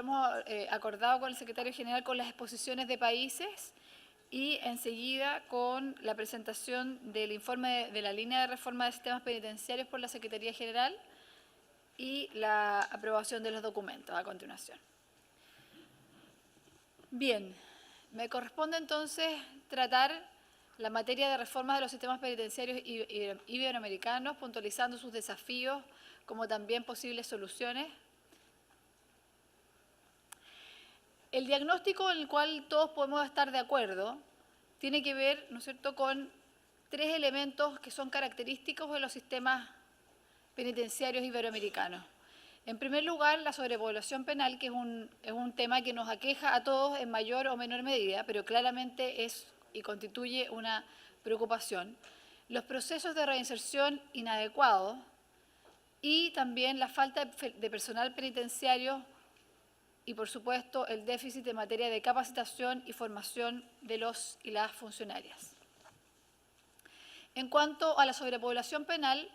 lo hemos acordado con el secretario general, con las exposiciones de países y enseguida con la presentación del informe de la línea de reforma de sistemas penitenciarios por la Secretaría General y la aprobación de los documentos a continuación. Bien, me corresponde entonces tratar la materia de reforma de los sistemas penitenciarios iberoamericanos, puntualizando sus desafíos como también posibles soluciones. El diagnóstico en el cual todos podemos estar de acuerdo tiene que ver, ¿no es cierto?, con tres elementos que son característicos de los sistemas penitenciarios iberoamericanos. En primer lugar, la sobrepoblación penal, que es un tema que nos aqueja a todos en mayor o menor medida, pero claramente es y constituye una preocupación. Los procesos de reinserción inadecuados y también la falta de personal penitenciario y, por supuesto, el déficit en materia de capacitación y formación de los y las funcionarias. En cuanto a la sobrepoblación penal,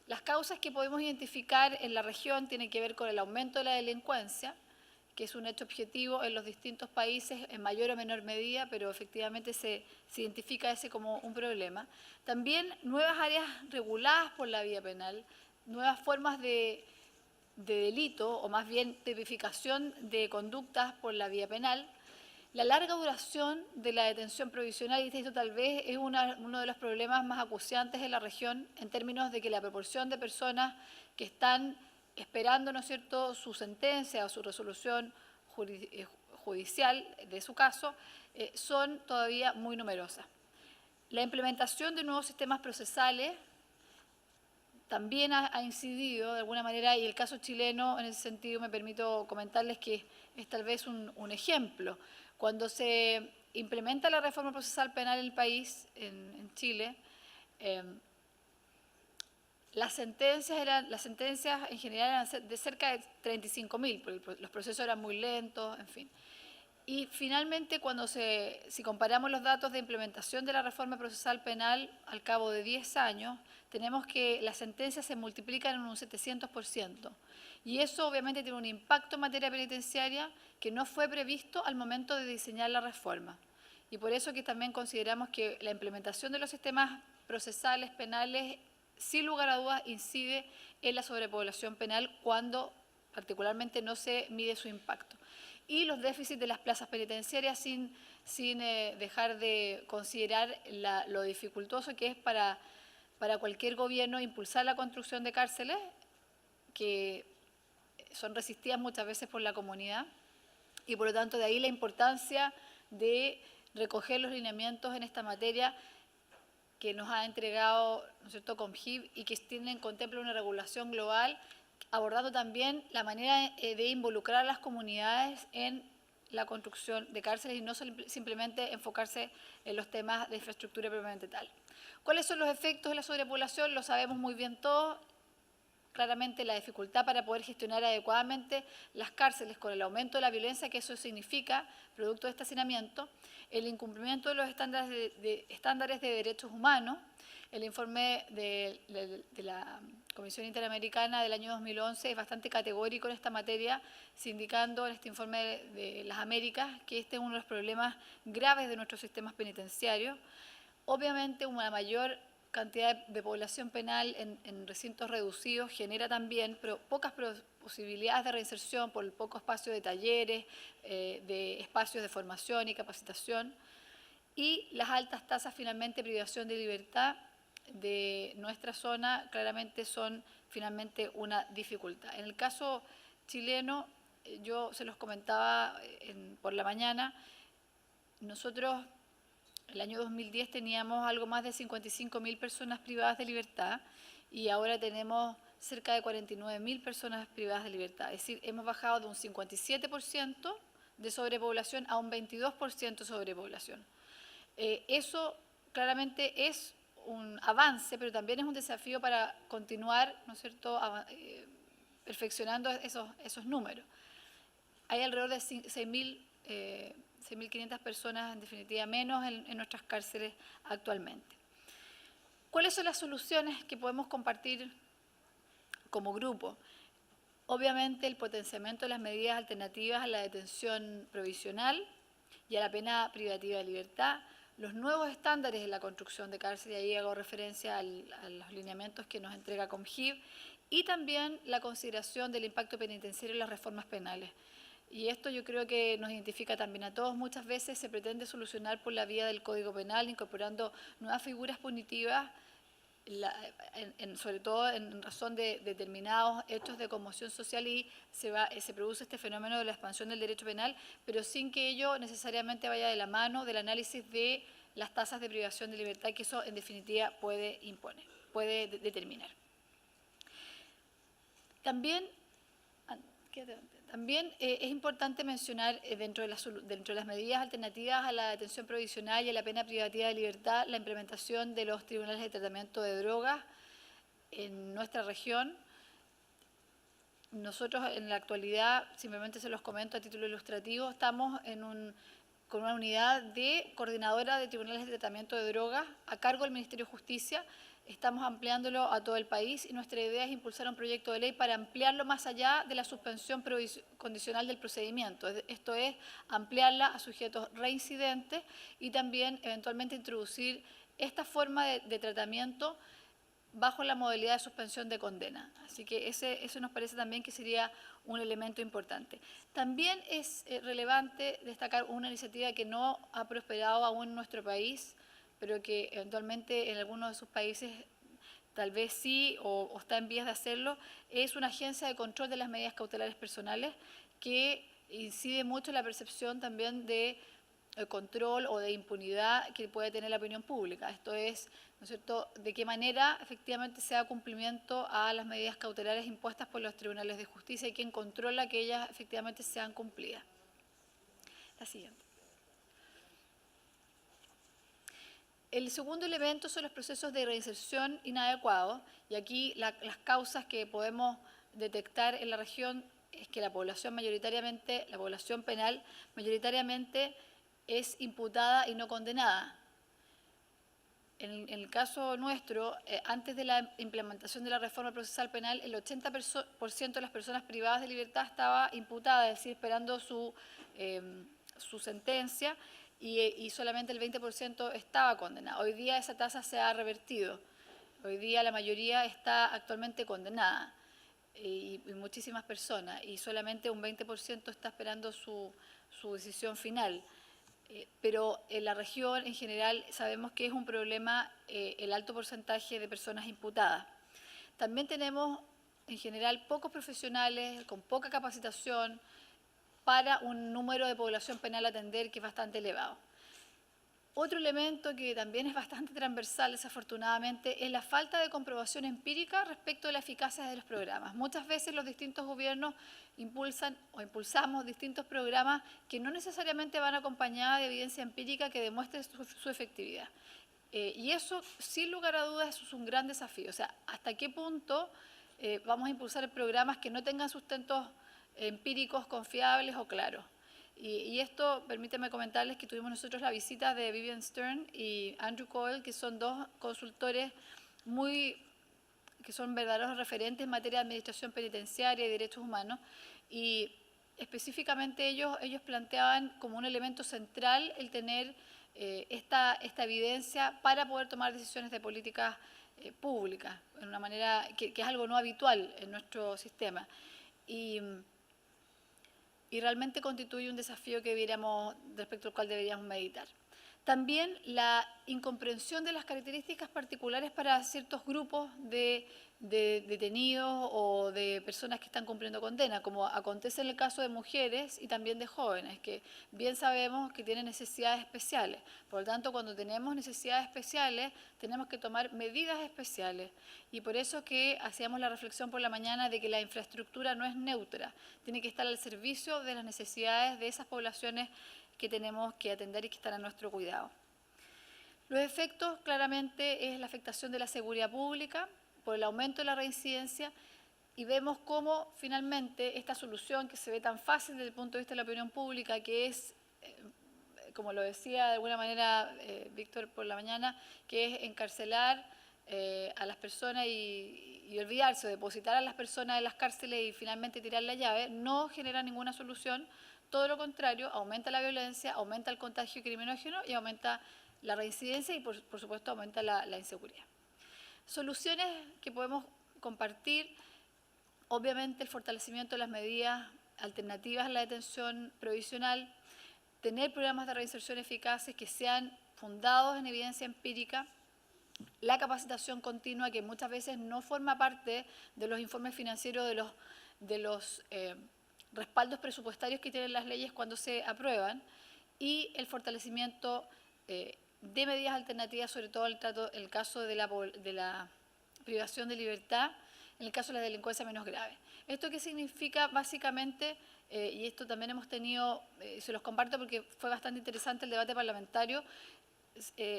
las causas que podemos identificar en la región tienen que ver con el aumento de la delincuencia, que es un hecho objetivo en los distintos países en mayor o menor medida, pero efectivamente se identifica ese como un problema. También nuevas áreas reguladas por la vía penal, nuevas formas de delito, o más bien tipificación de conductas por la vía penal, la larga duración de la detención provisional, y esto tal vez es uno de los problemas más acuciantes en la región, en términos de que la proporción de personas que están esperando, ¿no es cierto?, su sentencia o su resolución judicial de su caso, son todavía muy numerosas. La implementación de nuevos sistemas procesales también ha incidido de alguna manera, y el caso chileno en ese sentido me permito comentarles que es tal vez un ejemplo. Cuando se implementa la reforma procesal penal en el país, en Chile, las sentencias en general eran de cerca de 35.000, porque los procesos eran muy lentos, en fin. Y finalmente, si comparamos los datos de implementación de la reforma procesal penal al cabo de 10 años, tenemos que las sentencias se multiplican en un 700%. Y eso obviamente tiene un impacto en materia penitenciaria que no fue previsto al momento de diseñar la reforma. Y por eso que también consideramos que la implementación de los sistemas procesales penales, sin lugar a dudas, incide en la sobrepoblación penal cuando particularmente no se mide su impacto. Y los déficits de las plazas penitenciarias sin dejar de considerar lo dificultoso que es para cualquier gobierno impulsar la construcción de cárceles que son resistidas muchas veces por la comunidad, y por lo tanto de ahí la importancia de recoger los lineamientos en esta materia que nos ha entregado, ¿no es cierto?, COMGIP, y que contempla una regulación global, abordando también la manera de involucrar a las comunidades en la construcción de cárceles y no simplemente enfocarse en los temas de infraestructura propiamente tal. ¿Cuáles son los efectos de la sobrepoblación? Lo sabemos muy bien todos. Claramente la dificultad para poder gestionar adecuadamente las cárceles con el aumento de la violencia que eso significa, producto de este hacinamiento, el incumplimiento de los estándares de derechos humanos. El informe de la Comisión Interamericana del año 2011 es bastante categórico en esta materia, indicando en este informe de las Américas que este es uno de los problemas graves de nuestros sistemas penitenciarios. Obviamente una mayor cantidad de población penal en recintos reducidos genera también pocas posibilidades de reinserción por el poco espacio de talleres, de espacios de formación y capacitación, y las altas tasas finalmente de privación de libertad de nuestra zona claramente son finalmente una dificultad. En el caso chileno, yo se los comentaba por la mañana, nosotros el año 2010 teníamos algo más de 55.000 personas privadas de libertad y ahora tenemos cerca de 49.000 personas privadas de libertad. Es decir, hemos bajado de un 57% de sobrepoblación a un 22% de sobrepoblación. Eso claramente es un avance, pero también es un desafío para continuar, ¿no es cierto?, perfeccionando esos números. Hay alrededor de 6.500 personas, en definitiva menos, en nuestras cárceles actualmente. ¿Cuáles son las soluciones que podemos compartir como grupo? Obviamente, el potenciamiento de las medidas alternativas a la detención provisional y a la pena privativa de libertad, los nuevos estándares de la construcción de cárcel, y ahí hago referencia a los lineamientos que nos entrega COMGIB, y también la consideración del impacto penitenciario en las reformas penales. Y esto yo creo que nos identifica también a todos. Muchas veces se pretende solucionar por la vía del Código Penal, incorporando nuevas figuras punitivas, sobre todo en razón de determinados hechos de conmoción social, y se produce este fenómeno de la expansión del derecho penal, pero sin que ello necesariamente vaya de la mano del análisis de las tasas de privación de libertad que eso en definitiva puede imponer, puede determinar. También es importante mencionar dentro de las medidas alternativas a la detención provisional y a la pena privativa de libertad la implementación de los tribunales de tratamiento de drogas en nuestra región. Nosotros en la actualidad, simplemente se los comento a título ilustrativo, estamos con una unidad de coordinadora de tribunales de tratamiento de drogas a cargo del Ministerio de Justicia. Estamos ampliándolo a todo el país y nuestra idea es impulsar un proyecto de ley para ampliarlo más allá de la suspensión condicional del procedimiento. Esto es, ampliarla a sujetos reincidentes y también eventualmente introducir esta forma de tratamiento bajo la modalidad de suspensión de condena. Así que eso nos parece también que sería un elemento importante. También es relevante destacar una iniciativa que no ha prosperado aún en nuestro país, pero que eventualmente en algunos de sus países tal vez sí o está en vías de hacerlo, es una agencia de control de las medidas cautelares personales que incide mucho en la percepción también de control o de impunidad que puede tener la opinión pública. Esto es, ¿no es cierto?, de qué manera efectivamente se da cumplimiento a las medidas cautelares impuestas por los tribunales de justicia y quién controla que ellas efectivamente sean cumplidas. La siguiente. El segundo elemento son los procesos de reinserción inadecuados, y aquí las causas que podemos detectar en la región es que la población penal mayoritariamente es imputada y no condenada. En el caso nuestro, antes de la implementación de la reforma procesal penal, el 80% de las personas privadas de libertad estaba imputada, es decir, esperando su sentencia, y solamente el 20% estaba condenada. Hoy día esa tasa se ha revertido. Hoy día la mayoría está actualmente condenada, y muchísimas personas, y solamente un 20% está esperando su decisión final. Pero en la región en general sabemos que es un problema el alto porcentaje de personas imputadas. También tenemos en general pocos profesionales con poca capacitación para un número de población penal a atender que es bastante elevado. Otro elemento que también es bastante transversal, desafortunadamente, es la falta de comprobación empírica respecto de la eficacia de los programas. Muchas veces los distintos gobiernos impulsamos distintos programas que no necesariamente van acompañados de evidencia empírica que demuestre su efectividad. Y eso, sin lugar a dudas, eso es un gran desafío. O sea, ¿hasta qué punto vamos a impulsar programas que no tengan sustentos empíricos confiables o claros? Y esto, permíteme comentarles que tuvimos nosotros la visita de Vivian Stern y Andrew Coyle, que son dos consultores que son verdaderos referentes en materia de administración penitenciaria y derechos humanos, y específicamente ellos planteaban como un elemento central el tener esta evidencia para poder tomar decisiones de políticas públicas, de una manera que es algo no habitual en nuestro sistema. Y realmente constituye un desafío respecto al cual deberíamos meditar. También la incomprensión de las características particulares para ciertos grupos de detenidos o de personas que están cumpliendo condena, como acontece en el caso de mujeres y también de jóvenes, que bien sabemos que tienen necesidades especiales. Por lo tanto, cuando tenemos necesidades especiales, tenemos que tomar medidas especiales. Y por eso que hacíamos la reflexión por la mañana de que la infraestructura no es neutra, tiene que estar al servicio de las necesidades de esas poblaciones que tenemos que atender y que están a nuestro cuidado. Los efectos, claramente, es la afectación de la seguridad pública por el aumento de la reincidencia, y vemos cómo finalmente esta solución que se ve tan fácil desde el punto de vista de la opinión pública, que es, como lo decía de alguna manera Víctor por la mañana, que es encarcelar a las personas y y olvidarse o depositar a las personas en las cárceles y finalmente tirar la llave, no genera ninguna solución. Todo lo contrario, aumenta la violencia, aumenta el contagio criminógeno y aumenta la reincidencia y, por supuesto, aumenta la inseguridad. Soluciones que podemos compartir, obviamente el fortalecimiento de las medidas alternativas a la detención provisional, tener programas de reinserción eficaces que sean fundados en evidencia empírica, la capacitación continua que muchas veces no forma parte de los informes financieros de los respaldos presupuestarios que tienen las leyes cuando se aprueban, y el fortalecimiento de medidas alternativas, sobre todo el caso de la privación de libertad, en el caso de la delincuencia menos grave. ¿Esto qué significa? Básicamente, y esto también hemos tenido, se los comparto porque fue bastante interesante el debate parlamentario,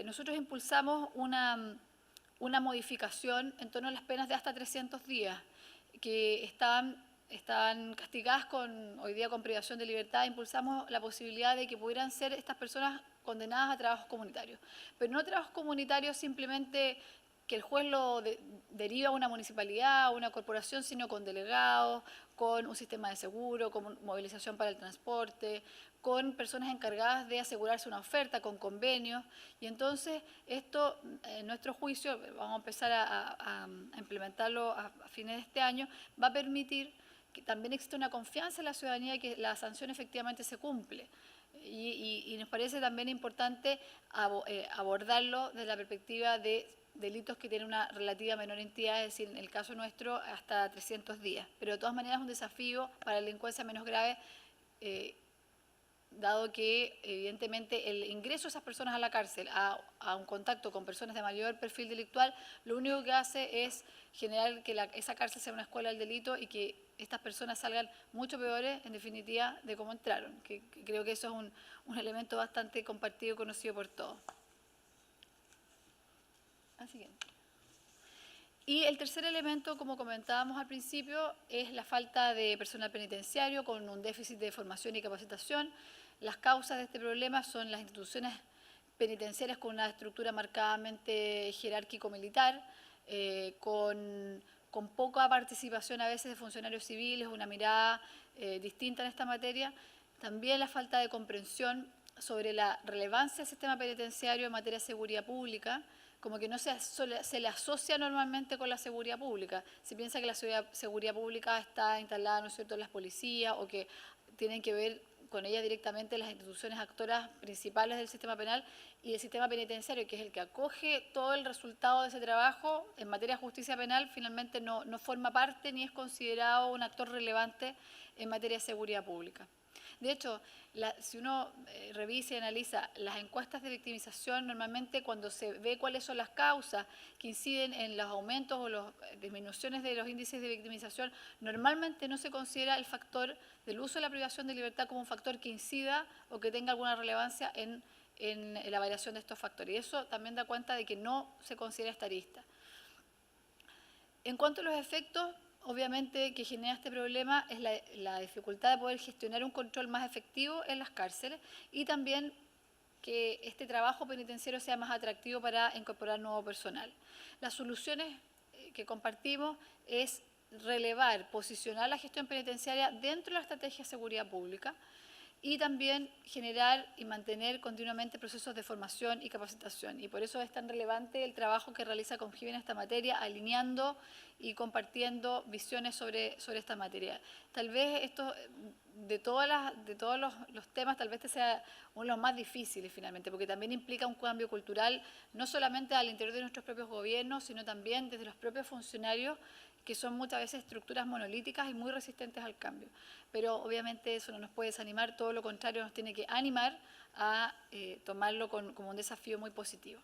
nosotros impulsamos una modificación en torno a las penas de hasta 300 días, que estaban castigadas hoy día con privación de libertad. Impulsamos la posibilidad de que pudieran ser estas personas condenadas a trabajos comunitarios, pero no trabajos comunitarios simplemente que el juez lo deriva a una municipalidad, a una corporación, sino con delegados, con un sistema de seguro, con movilización para el transporte, con personas encargadas de asegurarse una oferta, con convenios. Y entonces esto, en nuestro juicio, vamos a empezar a implementarlo a fines de este año, va a permitir que también exista una confianza en la ciudadanía que la sanción efectivamente se cumple. Y nos parece también importante abordarlo desde la perspectiva de delitos que tienen una relativa menor entidad, es decir, en el caso nuestro, hasta 300 días. Pero de todas maneras es un desafío para la delincuencia menos grave, dado que evidentemente el ingreso de esas personas a la cárcel, a un contacto con personas de mayor perfil delictual, lo único que hace es generar que esa cárcel sea una escuela del delito y que estas personas salgan mucho peores, en definitiva, de cómo entraron, que creo que eso es un elemento bastante compartido y conocido por todos. Siguiente. Y el tercer elemento, como comentábamos al principio, es la falta de personal penitenciario con un déficit de formación y capacitación. Las causas de este problema son las instituciones penitenciarias con una estructura marcadamente jerárquico-militar, con poca participación a veces de funcionarios civiles, una mirada distinta en esta materia. También la falta de comprensión sobre la relevancia del sistema penitenciario en materia de seguridad pública, como que no se le asocia normalmente con la seguridad pública. Se piensa que la seguridad pública está instalada, ¿no es cierto?, en las policías, o que tienen que ver con ella directamente las instituciones actoras principales del sistema penal, y el sistema penitenciario, que es el que acoge todo el resultado de ese trabajo en materia de justicia penal, finalmente no forma parte ni es considerado un actor relevante en materia de seguridad pública. De hecho, si uno revisa y analiza las encuestas de victimización, normalmente cuando se ve cuáles son las causas que inciden en los aumentos o las disminuciones de los índices de victimización, normalmente no se considera el factor del uso de la privación de libertad como un factor que incida o que tenga alguna relevancia en la variación de estos factores. Y eso también da cuenta de que no se considera esta arista. En cuanto a los efectos, obviamente, que genera este problema es la dificultad de poder gestionar un control más efectivo en las cárceles, y también que este trabajo penitenciario sea más atractivo para incorporar nuevo personal. Las soluciones que compartimos es relevar, posicionar la gestión penitenciaria dentro de la estrategia de seguridad pública, y también generar y mantener continuamente procesos de formación y capacitación. Y por eso es tan relevante el trabajo que realiza CONGIVE en esta materia, alineando y compartiendo visiones sobre esta materia. Tal vez esto, de todos los temas, tal vez este sea uno de los más difíciles finalmente, porque también implica un cambio cultural, no solamente al interior de nuestros propios gobiernos, sino también desde los propios funcionarios, que son muchas veces estructuras monolíticas y muy resistentes al cambio. Pero obviamente eso no nos puede desanimar, todo lo contrario, nos tiene que animar a tomarlo como un desafío muy positivo.